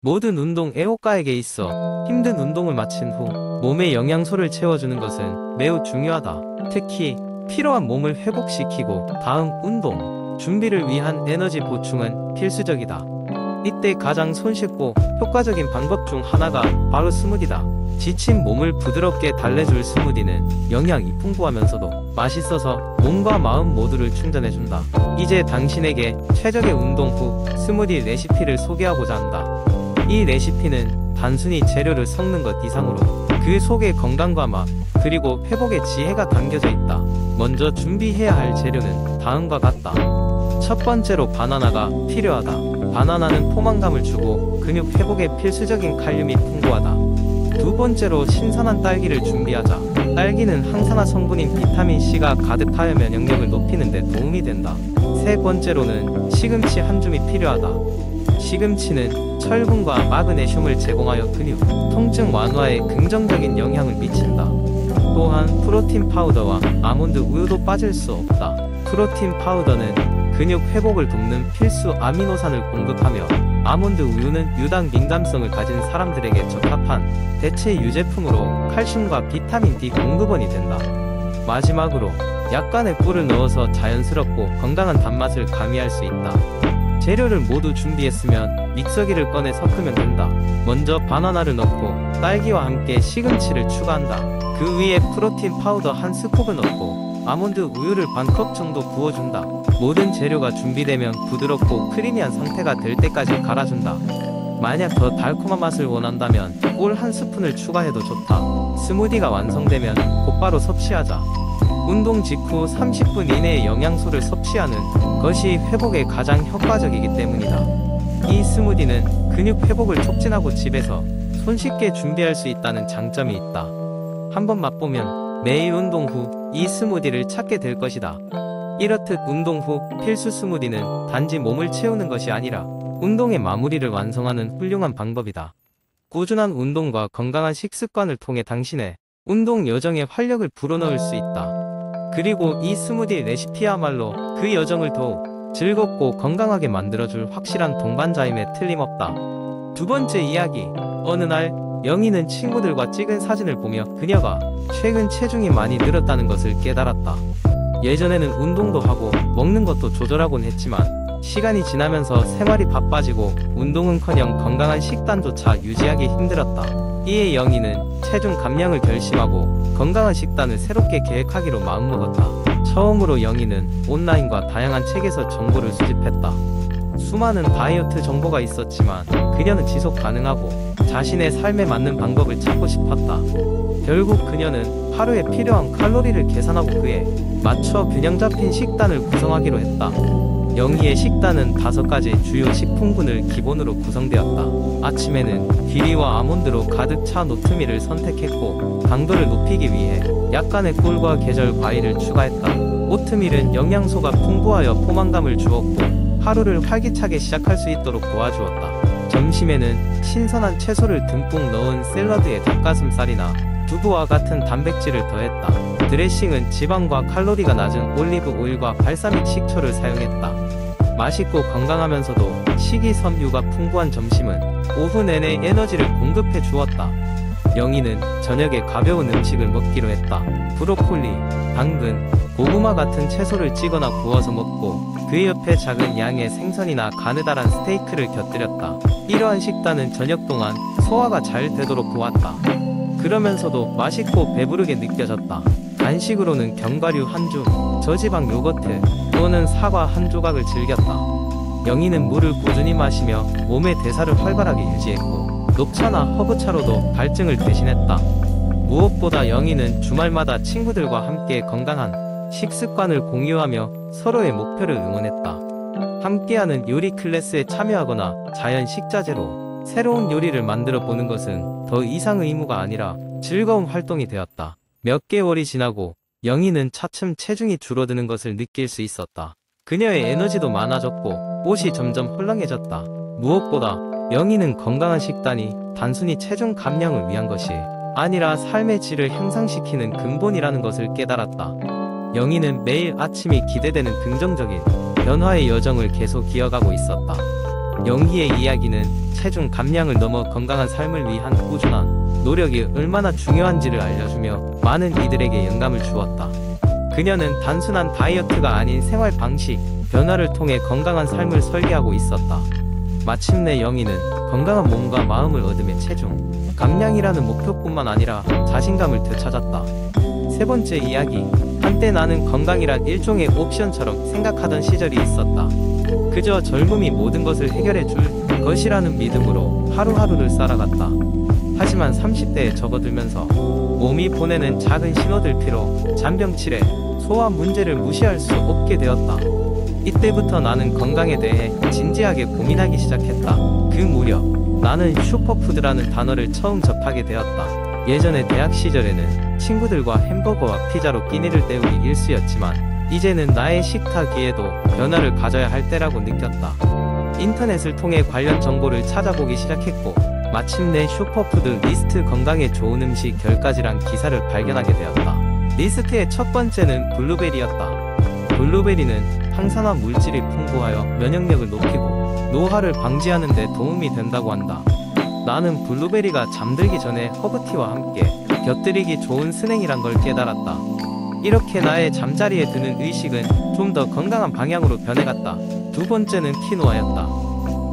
모든 운동 애호가에게 있어 힘든 운동을 마친 후 몸에 영양소를 채워주는 것은 매우 중요하다. 특히 피로한 몸을 회복시키고 다음 운동 준비를 위한 에너지 보충은 필수적이다. 이때 가장 손쉽고 효과적인 방법 중 하나가 바로 스무디다. 지친 몸을 부드럽게 달래줄 스무디는 영양이 풍부하면서도 맛있어서 몸과 마음 모두를 충전해준다. 이제 당신에게 최적의 운동 후 스무디 레시피를 소개하고자 한다. 이 레시피는 단순히 재료를 섞는 것 이상으로 그 속에 건강과 맛, 그리고 회복의 지혜가 담겨져 있다. 먼저 준비해야 할 재료는 다음과 같다. 첫 번째로 바나나가 필요하다. 바나나는 포만감을 주고 근육 회복에 필수적인 칼륨이 풍부하다. 두 번째로 신선한 딸기를 준비하자. 딸기는 항산화 성분인 비타민C가 가득하여 면역력을 높이는 데 도움이 된다. 세 번째로는 시금치 한 줌이 필요하다. 시금치는 철분과 마그네슘을 제공하여 근육, 통증 완화에 긍정적인 영향을 미친다. 또한 프로틴 파우더와 아몬드 우유도 빠질 수 없다. 프로틴 파우더는 근육 회복을 돕는 필수 아미노산을 공급하며 아몬드 우유는 유당 민감성을 가진 사람들에게 적합한 대체 유제품으로 칼슘과 비타민 D 공급원이 된다. 마지막으로 약간의 꿀을 넣어서 자연스럽고 건강한 단맛을 가미할 수 있다. 재료를 모두 준비했으면 믹서기를 꺼내 섞으면 된다. 먼저 바나나를 넣고 딸기와 함께 시금치를 추가한다. 그 위에 프로틴 파우더 한 스쿱을 넣고 아몬드 우유를 반 컵 정도 부어준다. 모든 재료가 준비되면 부드럽고 크리미한 상태가 될 때까지 갈아준다. 만약 더 달콤한 맛을 원한다면 꿀 한 스푼을 추가해도 좋다. 스무디가 완성되면 곧바로 섭취하자. 운동 직후 30분 이내에 영양소를 섭취하는 것이 회복에 가장 효과적이기 때문이다. 이 스무디는 근육 회복을 촉진하고 집에서 손쉽게 준비할 수 있다는 장점이 있다. 한번 맛보면 매일 운동 후 이 스무디를 찾게 될 것이다. 이렇듯 운동 후 필수 스무디는 단지 몸을 채우는 것이 아니라 운동의 마무리를 완성하는 훌륭한 방법이다. 꾸준한 운동과 건강한 식습관을 통해 당신의 운동 여정에 활력을 불어넣을 수 있다. 그리고 이 스무디 레시피야말로 그 여정을 더욱 즐겁고 건강하게 만들어줄 확실한 동반자임에 틀림없다. 두 번째 이야기. 어느 날 영희는 친구들과 찍은 사진을 보며 그녀가 최근 체중이 많이 늘었다는 것을 깨달았다. 예전에는 운동도 하고 먹는 것도 조절하곤 했지만 시간이 지나면서 생활이 바빠지고 운동은커녕 건강한 식단조차 유지하기 힘들었다. 이에 영희는 체중 감량을 결심하고 건강한 식단을 새롭게 계획하기로 마음먹었다. 처음으로 영희는 온라인과 다양한 책에서 정보를 수집했다. 수많은 다이어트 정보가 있었지만 그녀는 지속 가능하고 자신의 삶에 맞는 방법을 찾고 싶었다. 결국 그녀는 하루에 필요한 칼로리를 계산하고 그에 맞춰 균형 잡힌 식단을 구성하기로 했다. 영희의 식단은 5가지 주요 식품군을 기본으로 구성되었다. 아침에는 귀리와 아몬드로 가득 차 노트밀을 선택했고 당도를 높이기 위해 약간의 꿀과 계절 과일을 추가했다. 오트밀은 영양소가 풍부하여 포만감을 주었고 하루를 활기차게 시작할 수 있도록 도와주었다. 점심에는 신선한 채소를 듬뿍 넣은 샐러드에 닭가슴살이나 두부와 같은 단백질을 더했다. 드레싱은 지방과 칼로리가 낮은 올리브 오일과 발사믹 식초를 사용했다. 맛있고 건강하면서도 식이섬유가 풍부한 점심은 오후 내내 에너지를 공급해 주었다. 영희는 저녁에 가벼운 음식을 먹기로 했다. 브로콜리, 당근, 고구마 같은 채소를 찌거나 구워서 먹고 그 옆에 작은 양의 생선이나 가느다란 스테이크를 곁들였다. 이러한 식단은 저녁 동안 소화가 잘 되도록 도왔다. 그러면서도 맛있고 배부르게 느껴졌다. 간식으로는 견과류 한 줌, 저지방 요거트 또는 사과 한 조각을 즐겼다. 영희는 물을 꾸준히 마시며 몸의 대사를 활발하게 유지했고 녹차나 허브차로도 갈증을 대신했다. 무엇보다 영희는 주말마다 친구들과 함께 건강한 식습관을 공유하며 서로의 목표를 응원했다. 함께하는 요리 클래스에 참여하거나 자연 식자재로 새로운 요리를 만들어 보는 것은 더 이상 의무가 아니라 즐거운 활동이 되었다. 몇 개월이 지나고 영희는 차츰 체중이 줄어드는 것을 느낄 수 있었다. 그녀의 에너지도 많아졌고 옷이 점점 헐렁해졌다. 무엇보다 영희는 건강한 식단이 단순히 체중 감량을 위한 것이 아니라 삶의 질을 향상시키는 근본이라는 것을 깨달았다. 영희는 매일 아침이 기대되는 긍정적인 변화의 여정을 계속 이어가고 있었다. 영희의 이야기는 체중 감량을 넘어 건강한 삶을 위한 꾸준한 노력이 얼마나 중요한지를 알려주며 많은 이들에게 영감을 주었다. 그녀는 단순한 다이어트가 아닌 생활 방식 변화를 통해 건강한 삶을 설계하고 있었다. 마침내 영희는 건강한 몸과 마음을 얻으며 체중 감량이라는 목표뿐만 아니라 자신감을 되찾았다. 세 번째 이야기. 한때 나는 건강이란 일종의 옵션처럼 생각하던 시절이 있었다. 그저 젊음이 모든 것을 해결해 줄 것이라는 믿음으로 하루하루를 살아갔다. 하지만 30대에 접어들면서 몸이 보내는 작은 신호들 피로, 잔병치레, 소화 문제를 무시할 수 없게 되었다. 이때부터 나는 건강에 대해 진지하게 고민하기 시작했다. 그 무렵 나는 슈퍼푸드라는 단어를 처음 접하게 되었다. 예전에 대학 시절에는 친구들과 햄버거와 피자로 끼니를 때우기 일쑤였지만 이제는 나의 식탁위에도 변화를 가져야 할 때라고 느꼈다. 인터넷을 통해 관련 정보를 찾아보기 시작했고 마침내 슈퍼푸드 리스트 건강에 좋은 음식 10가지란 기사를 발견하게 되었다. 리스트의 첫 번째는 블루베리였다. 블루베리는 항산화 물질이 풍부하여 면역력을 높이고 노화를 방지하는 데 도움이 된다고 한다. 나는 블루베리가 잠들기 전에 허브티와 함께 곁들이기 좋은 스낵이란 걸 깨달았다. 이렇게 나의 잠자리에 드는 의식은 좀 더 건강한 방향으로 변해갔다. 두 번째는 키노아였다.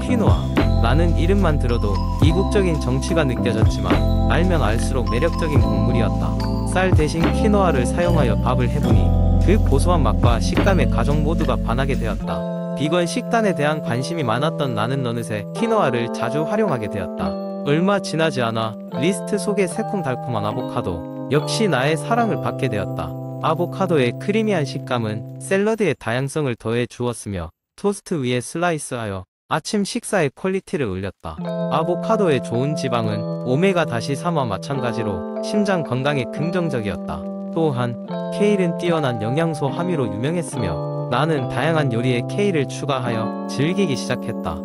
키노아. 나는 이름만 들어도 이국적인 정치가 느껴졌지만 알면 알수록 매력적인 곡물이었다. 쌀 대신 키노아를 사용하여 밥을 해보니 그 고소한 맛과 식감에 가족 모두가 반하게 되었다. 비건 식단에 대한 관심이 많았던 나는 어느새 키노아를 자주 활용하게 되었다. 얼마 지나지 않아 리스트 속의 새콤달콤한 아보카도 역시 나의 사랑을 받게 되었다. 아보카도의 크리미한 식감은 샐러드의 다양성을 더해 주었으며 토스트 위에 슬라이스하여 아침 식사의 퀄리티를 올렸다. 아보카도의 좋은 지방은 오메가-3와 마찬가지로 심장 건강에 긍정적이었다. 또한 케일은 뛰어난 영양소 함유로 유명했으며 나는 다양한 요리에 케일을 추가하여 즐기기 시작했다.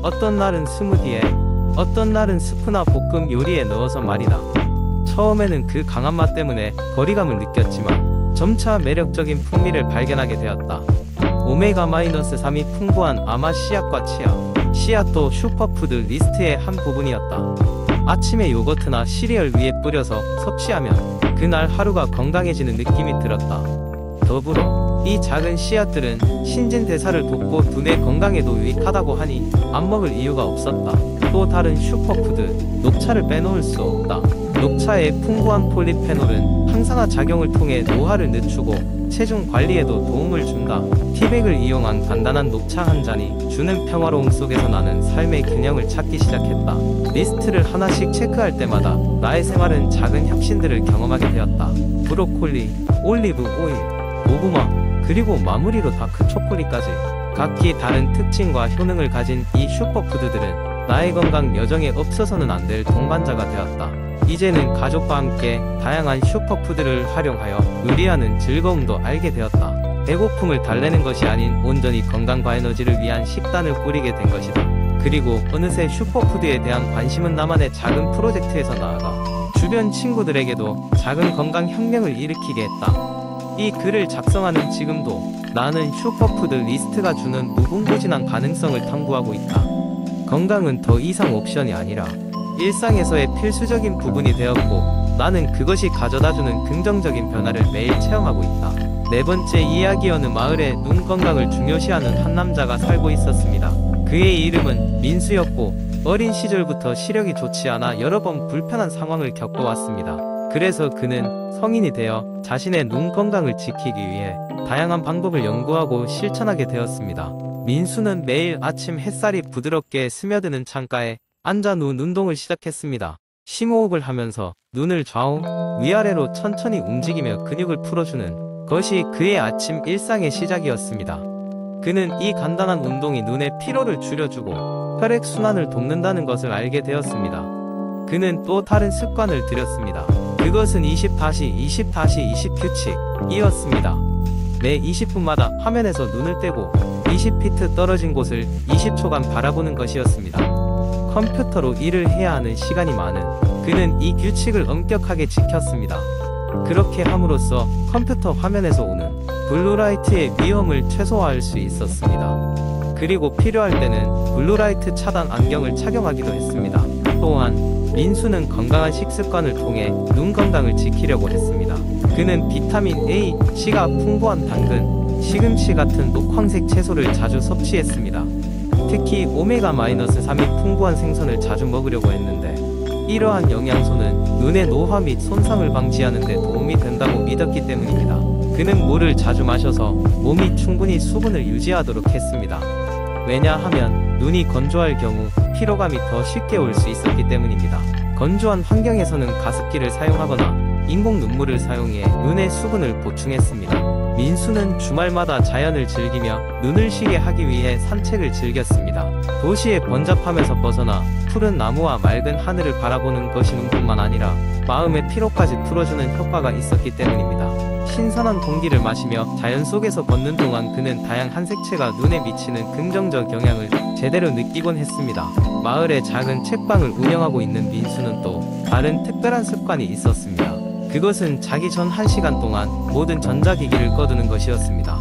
어떤 날은 스무디에, 어떤 날은 스프나 볶음 요리에 넣어서 말이다. 처음에는 그 강한 맛 때문에 거리감을 느꼈지만 점차 매력적인 풍미를 발견하게 되었다. 오메가-3이 풍부한 아마 씨앗과 치아, 씨앗도 슈퍼푸드 리스트의 한 부분이었다. 아침에 요거트나 시리얼 위에 뿌려서 섭취하면 그날 하루가 건강해지는 느낌이 들었다. 더불어 이 작은 씨앗들은 신진대사를 돕고 두뇌 건강에도 유익하다고 하니 안 먹을 이유가 없었다. 또 다른 슈퍼푸드, 녹차를 빼놓을 수 없다. 녹차의 풍부한 폴리페놀은 항산화 작용을 통해 노화를 늦추고 체중 관리에도 도움을 준다. 티백을 이용한 간단한 녹차 한 잔이 주는 평화로움 속에서 나는 삶의 균형을 찾기 시작했다. 리스트를 하나씩 체크할 때마다 나의 생활은 작은 혁신들을 경험하게 되었다. 브로콜리, 올리브 오일, 고구마, 그리고 마무리로 다크 초콜릿까지 각기 다른 특징과 효능을 가진 이 슈퍼푸드들은 나의 건강 여정에 없어서는 안 될 동반자가 되었다. 이제는 가족과 함께 다양한 슈퍼푸드를 활용하여 요리하는 즐거움도 알게 되었다. 배고픔을 달래는 것이 아닌 온전히 건강과 에너지를 위한 식단을 꾸리게 된 것이다. 그리고 어느새 슈퍼푸드에 대한 관심은 나만의 작은 프로젝트에서 나아가 주변 친구들에게도 작은 건강 혁명을 일으키게 했다. 이 글을 작성하는 지금도 나는 슈퍼푸드 리스트가 주는 무궁무진한 가능성을 탐구하고 있다. 건강은 더 이상 옵션이 아니라 일상에서의 필수적인 부분이 되었고 나는 그것이 가져다주는 긍정적인 변화를 매일 체험하고 있다. 네 번째 이야기. 어느 마을에 눈 건강을 중요시하는 한 남자가 살고 있었습니다. 그의 이름은 민수였고 어린 시절부터 시력이 좋지 않아 여러 번 불편한 상황을 겪어왔습니다. 그래서 그는 성인이 되어 자신의 눈 건강을 지키기 위해 다양한 방법을 연구하고 실천하게 되었습니다. 민수는 매일 아침 햇살이 부드럽게 스며드는 창가에 앉아 눈 운동을 시작했습니다. 심호흡을 하면서 눈을 좌우, 위아래로 천천히 움직이며 근육을 풀어주는 것이 그의 아침 일상의 시작이었습니다. 그는 이 간단한 운동이 눈의 피로를 줄여주고 혈액순환을 돕는다는 것을 알게 되었습니다. 그는 또 다른 습관을 들였습니다. 그것은 20-20-20 규칙이었습니다. 매 20분마다 화면에서 눈을 떼고 20피트 떨어진 곳을 20초간 바라보는 것이었습니다. 컴퓨터로 일을 해야 하는 시간이 많은 그는 이 규칙을 엄격하게 지켰습니다. 그렇게 함으로써 컴퓨터 화면에서 오는 블루라이트의 위험을 최소화할 수 있었습니다. 그리고 필요할 때는 블루라이트 차단 안경을 착용하기도 했습니다. 또한 민수는 건강한 식습관을 통해 눈 건강을 지키려고 했습니다. 그는 비타민 A, C가 풍부한 당근, 시금치 같은 녹황색 채소를 자주 섭취했습니다. 특히 오메가-3이 풍부한 생선을 자주 먹으려고 했는데, 이러한 영양소는 눈의 노화 및 손상을 방지하는 데 도움이 된다고 믿었기 때문입니다. 그는 물을 자주 마셔서 몸이 충분히 수분을 유지하도록 했습니다. 왜냐하면 눈이 건조할 경우 피로감이 더 쉽게 올 수 있었기 때문입니다. 건조한 환경에서는 가습기를 사용하거나 인공 눈물을 사용해 눈의 수분을 보충했습니다. 민수는 주말마다 자연을 즐기며 눈을 쉬게 하기 위해 산책을 즐겼습니다. 도시의 번잡함에서 벗어나 푸른 나무와 맑은 하늘을 바라보는 것이 눈뿐만 아니라 마음의 피로까지 풀어주는 효과가 있었기 때문입니다. 신선한 공기를 마시며 자연 속에서 걷는 동안 그는 다양한 색채가 눈에 미치는 긍정적 영향을 제대로 느끼곤 했습니다. 마을에 작은 책방을 운영하고 있는 민수는 또 다른 특별한 습관이 있었습니다. 그것은 자기 전 1시간 동안 모든 전자기기를 꺼두는 것이었습니다.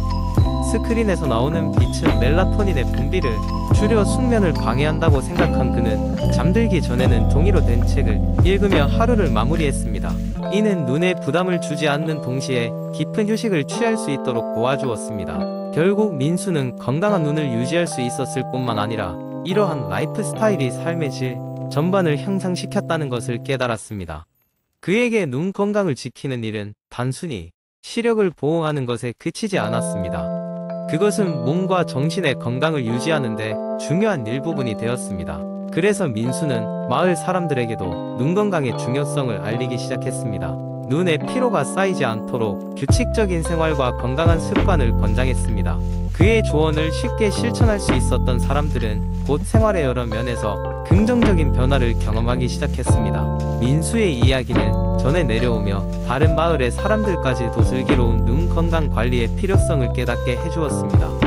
스크린에서 나오는 빛은 멜라토닌의 분비를 줄여 숙면을 방해한다고 생각한 그는 잠들기 전에는 종이로 된 책을 읽으며 하루를 마무리했습니다. 이는 눈에 부담을 주지 않는 동시에 깊은 휴식을 취할 수 있도록 도와주었습니다. 결국 민수는 건강한 눈을 유지할 수 있었을 뿐만 아니라 이러한 라이프 스타일이 삶의 질 전반을 향상시켰다는 것을 깨달았습니다. 그에게 눈 건강을 지키는 일은 단순히 시력을 보호하는 것에 그치지 않았습니다. 그것은 몸과 정신의 건강을 유지하는 데 중요한 일부분이 되었습니다. 그래서 민수는 마을 사람들에게도 눈 건강의 중요성을 알리기 시작했습니다. 눈에 피로가 쌓이지 않도록 규칙적인 생활과 건강한 습관을 권장했습니다. 그의 조언을 쉽게 실천할 수 있었던 사람들은 곧 생활의 여러 면에서 긍정적인 변화를 경험하기 시작했습니다. 민수의 이야기는 전해 내려오며 다른 마을의 사람들까지도 슬기로운 눈 건강 관리의 필요성을 깨닫게 해주었습니다.